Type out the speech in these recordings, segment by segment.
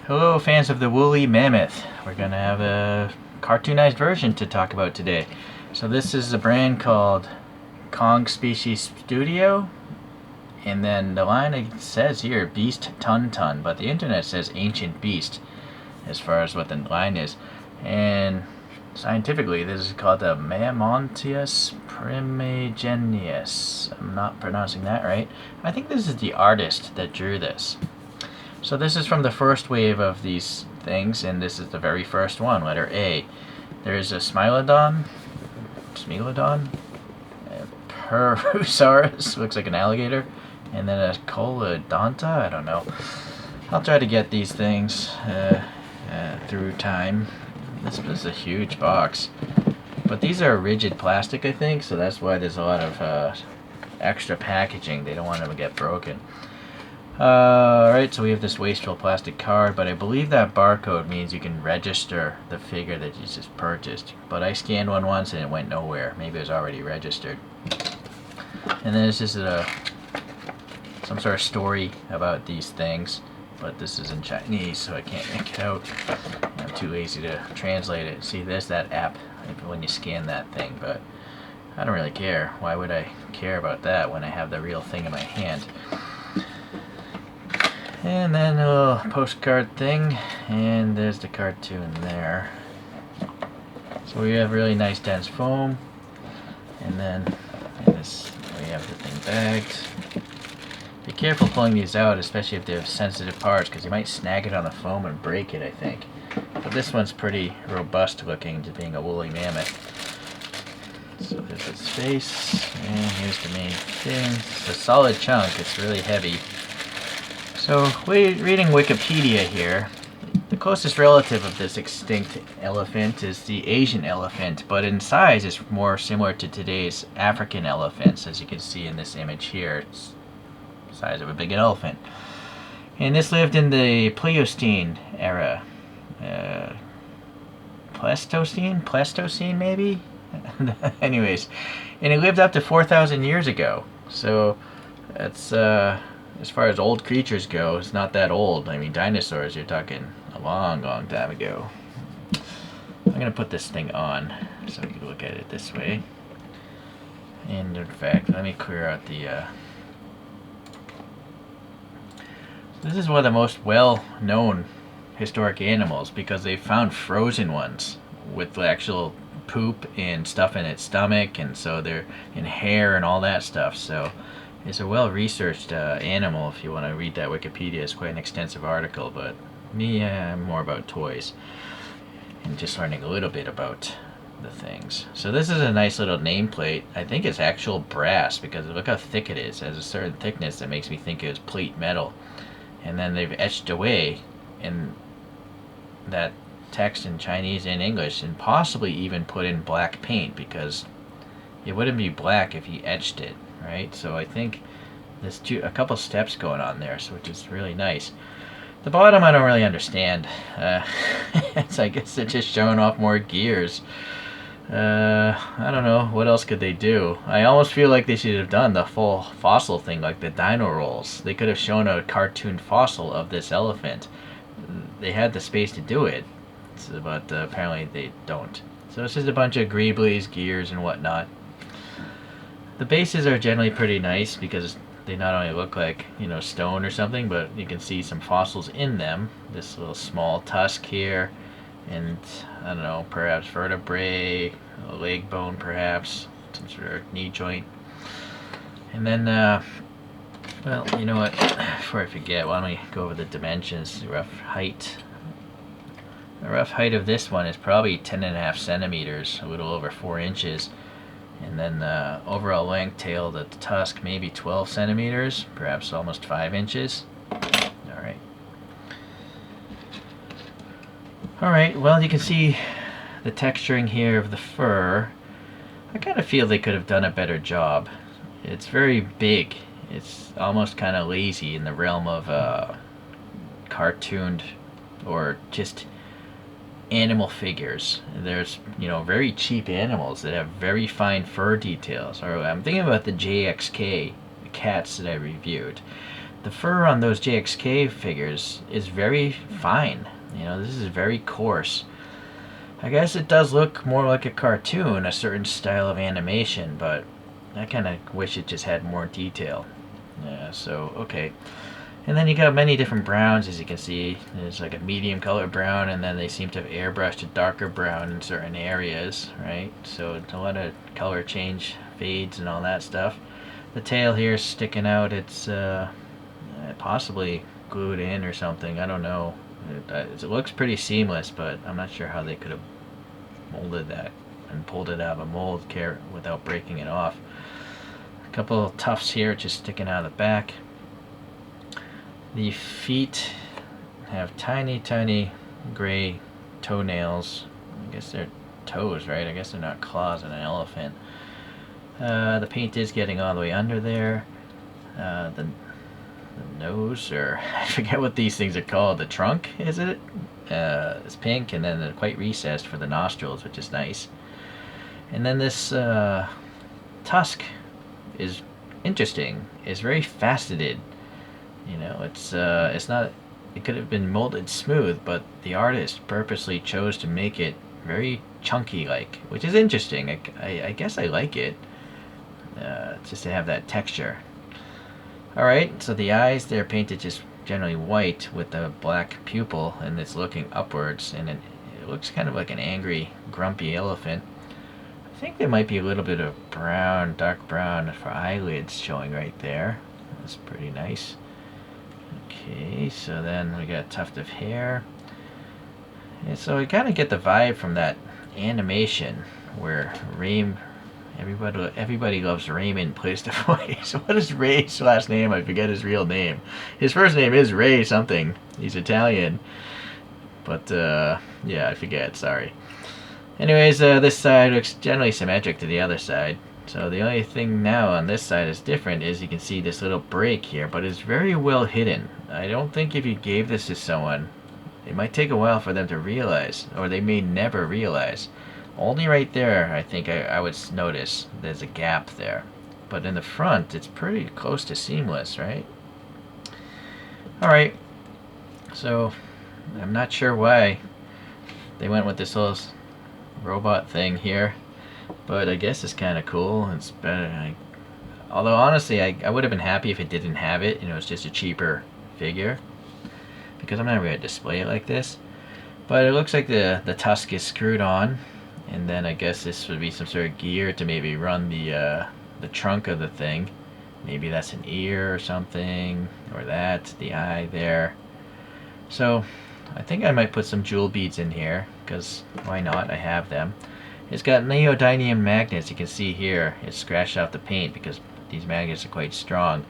Hello fans of the woolly mammoth. We're gonna have a cartoonized version to talk about today. So this is a brand called Kong Species Studio, and then the line it says here Beast Ton Ton, but the internet says Ancient Beast as far as what the line is. And scientifically this is called the Mammanteus primigenius. I'm not pronouncing that right. I think this is the artist that drew this. So this is from the first wave of these things, and this is the very first one, letter A. There's a Smilodon, a Perusaurus, looks like an alligator, and then a Colodonta, I don't know. I'll try to get these things through time. This is a huge box. But these are rigid plastic, I think, so that's why there's a lot of extra packaging. They don't want them to get broken. Alright, so we have this wasteful plastic card, but I believe that barcode means you can register the figure that you just purchased. But I scanned one once and it went nowhere. Maybe it was already registered. And then it's just some sort of story about these things, but this is in Chinese, so I can't make it out. I'm too lazy to translate it. See, there's that app when you scan that thing, but I don't really care. Why would I care about that when I have the real thing in my hand? And then a little postcard thing, and there's the cartoon there. So we have really nice dense foam, and then we have the thing bagged. Be careful pulling these out, especially if they have sensitive parts, because you might snag it on the foam and break it, I think. But this one's pretty robust looking, to being a woolly mammoth. So there's its face, and here's the main thing. It's a solid chunk, it's really heavy. So, reading Wikipedia here, the closest relative of this extinct elephant is the Asian elephant, but in size it's more similar to today's African elephants, as you can see in this image here. It's the size of a big elephant. And this lived in the Pleistocene era. Pleistocene maybe? Anyways, and it lived up to 4,000 years ago. So, that's as far as old creatures go, it's not that old. I mean, dinosaurs, you're talking a long, long time ago. I'm going to put this thing on so we can look at it this way. And in fact, let me clear out the... This is one of the most well-known historic animals because they found frozen ones with actual poop and stuff in its stomach, and so they're in hair and all that stuff. So it's a well-researched animal. If you want to read that Wikipedia, it's quite an extensive article, but me, I'm more about toys and just learning a little bit about the things. So this is a nice little nameplate. I think it's actual brass because look how thick it is. It has a certain thickness that makes me think it was plate metal. And then they've etched away in that text in Chinese and English, and possibly even put in black paint because it wouldn't be black if you etched it. Right, so I think there's a couple steps going on there, so which is really nice. The bottom I don't really understand. I guess they're just showing off more gears. I don't know, what else could they do? I almost feel like they should have done the full fossil thing, like the dino rolls. They could have shown a cartoon fossil of this elephant. They had the space to do it, but apparently they don't. So it's just a bunch of greeblies, gears, and whatnot. The bases are generally pretty nice because they not only look like, you know, stone or something, but you can see some fossils in them. This little small tusk here, and I don't know, perhaps vertebrae, a leg bone perhaps, some sort of knee joint. And then, well, you know what, before I forget, why don't we go over the dimensions, the rough height. The rough height of this one is probably 10.5 centimeters, a little over 4 inches. And then the overall length tail, the tusk, maybe 12 centimeters, perhaps almost 5 inches. Alright. Alright, well, you can see the texturing here of the fur. I kind of feel they could have done a better job. It's very big. It's almost kind of lazy in the realm of cartooned or just animal figures. There's, you know, very cheap animals that have very fine fur details. Or I'm thinking about the JXK, the cats that I reviewed. the fur on those JXK figures is very fine. You know, this is very coarse. I guess it does look more like a cartoon, a certain style of animation, but I kind of wish it just had more detail. Yeah, so, okay. And then you got many different browns, as you can see. There's like a medium color brown, and then they seem to have airbrushed a darker brown in certain areas, right? So it's a lot of color change, fades and all that stuff. The tail here is sticking out. It's possibly glued in or something. I don't know. It looks pretty seamless, but I'm not sure how they could have molded that and pulled it out of a mold without breaking it off. A couple of tufts here just sticking out of the back. The feet have tiny, tiny gray toenails. I guess they're toes, right? I guess they're not claws in an elephant. The paint is getting all the way under there. The nose, or I forget what these things are called. The trunk, is it? It's pink, and then they're quite recessed for the nostrils, which is nice. And then this tusk is interesting. It's very faceted. You know, it's not. It could have been molded smooth, but the artist purposely chose to make it very chunky, like, which is interesting. I guess I like it, just to have that texture. All right, so the eyes, they're painted just generally white with the black pupil, and it's looking upwards, and it looks kind of like an angry, grumpy elephant. I think there might be a little bit of brown, dark brown for eyelids showing right there. That's pretty nice. Okay, so then we got a tuft of hair. And so we kind of get the vibe from that animation where everybody loves Raymond plays the voice. What is Ray's last name? I forget his real name. His first name is Ray something. He's Italian. But, yeah, I forget. Sorry. Anyways, this side looks generally symmetric to the other side. So the only thing now on this side is different is you can see this little break here, but it's very well hidden. I don't think if you gave this to someone, it might take a while for them to realize, or they may never realize. Only right there, I think I would notice there's a gap there. But in the front, it's pretty close to seamless, right? Alright, so I'm not sure why they went with this little robot thing here. But I guess it's kind of cool. It's better. Although honestly, I would have been happy if it didn't have it. You know, it's just a cheaper figure. Because I'm not going to display it like this. But it looks like the tusk is screwed on. And then I guess this would be some sort of gear to maybe run the trunk of the thing. Maybe that's an ear or something. Or that, the eye there. So I think I might put some jewel beads in here. Because why not? I have them. It's got neodymium magnets. You can see here it's scratched off the paint because these magnets are quite strong.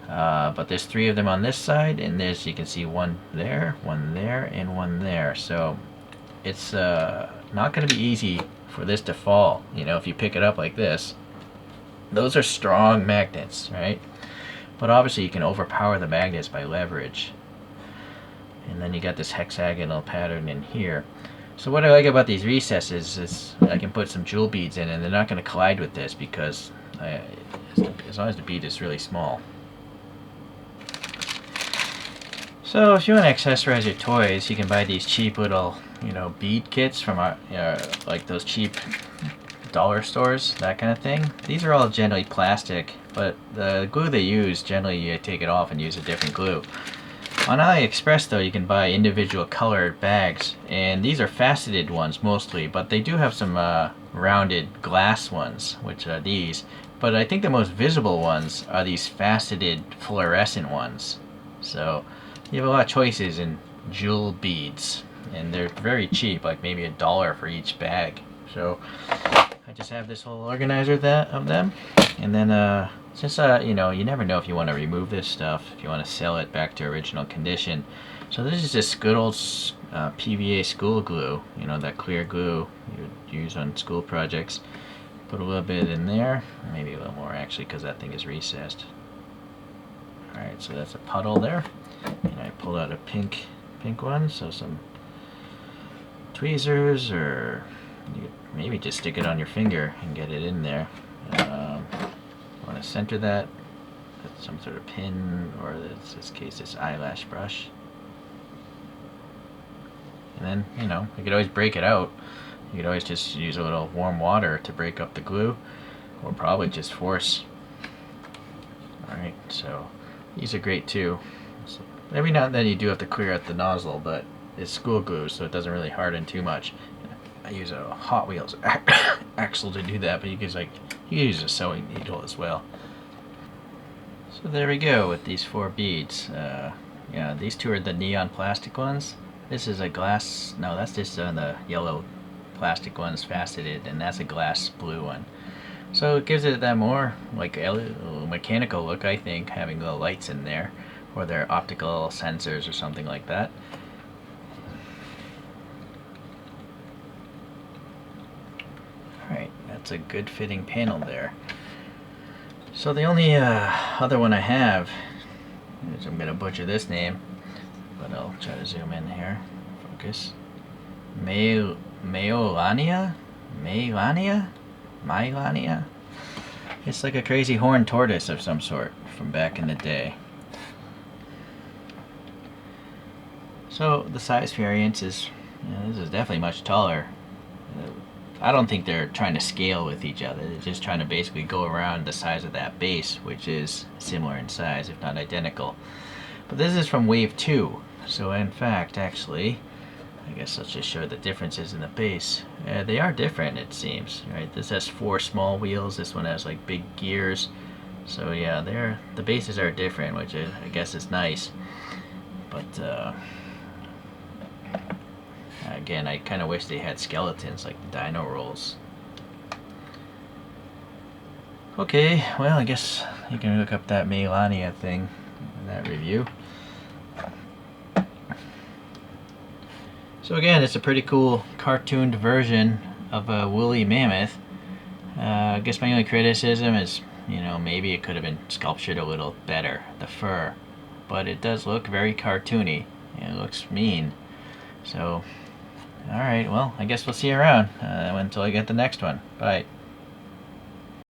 But there's 3 of them on this side, and there's, you can see one there, and one there. So it's not going to be easy for this to fall. You know, if you pick it up like this, those are strong magnets, right? But obviously you can overpower the magnets by leverage. And then you got this hexagonal pattern in here. So what I like about these recesses is I can put some jewel beads in, and they're not going to collide with this because as long as the bead is really small. So if you want to accessorize your toys, you can buy these cheap little, you know, bead kits from like those cheap dollar stores, that kind of thing. These are all generally plastic, but the glue they use, generally you take it off and use a different glue. On AliExpress though, you can buy individual colored bags, and these are faceted ones mostly, but they do have some rounded glass ones, which are these. But I think the most visible ones are these faceted fluorescent ones. So you have a lot of choices in jewel beads, and they're very cheap, like maybe $1 for each bag. So I just have this whole organizer of them, and then since you know, you never know if you want to remove this stuff, if you want to sell it back to original condition. So this is just good old PVA school glue, you know, that clear glue you would use on school projects. Put a little bit in there, maybe a little more actually, because that thing is recessed. Alright, so that's a puddle there, and I pulled out a pink one, so some tweezers, or you maybe just stick it on your finger and get it in there. Want to center that some sort of pin, or in this case, this eyelash brush. And then, you know, you could always break it out. You could always just use a little warm water to break up the glue, or probably just force. Alright, so these are great too. So every now and then you do have to clear out the nozzle, but it's school glue, so it doesn't really harden too much. I use a Hot Wheels axle to do that, but you can use a sewing needle as well. So there we go with these 4 beads. Yeah, these 2 are the neon plastic ones. This is a glass, no, that's just the yellow plastic ones faceted, and that's a glass blue one. So it gives it that more like a mechanical look, I think, having the lights in there, or their optical sensors or something like that. Alright, that's a good fitting panel there. So the only other one I have is, I'm going to butcher this name, but I'll try to zoom in here. Focus. Maolania? It's like a crazy horned tortoise of some sort from back in the day. So the size variance is, this is definitely much taller. I don't think they're trying to scale with each other. They're just trying to basically go around the size of that base, which is similar in size, if not identical. But this is from wave 2. So in fact, actually, I guess let's just show the differences in the base. They are different, it seems. Right? This has 4 small wheels. This one has like big gears. So yeah, the bases are different, which I guess is nice. But again, I kind of wish they had skeletons like the dino rolls. Okay, well, I guess you can look up that Melania thing in that review. So again, it's a pretty cool cartooned version of a woolly mammoth. I guess my only criticism is, you know, maybe it could have been sculptured a little better, the fur. But it does look very cartoony. It looks mean. So, alright, well, I guess we'll see you around until I get the next one. Bye.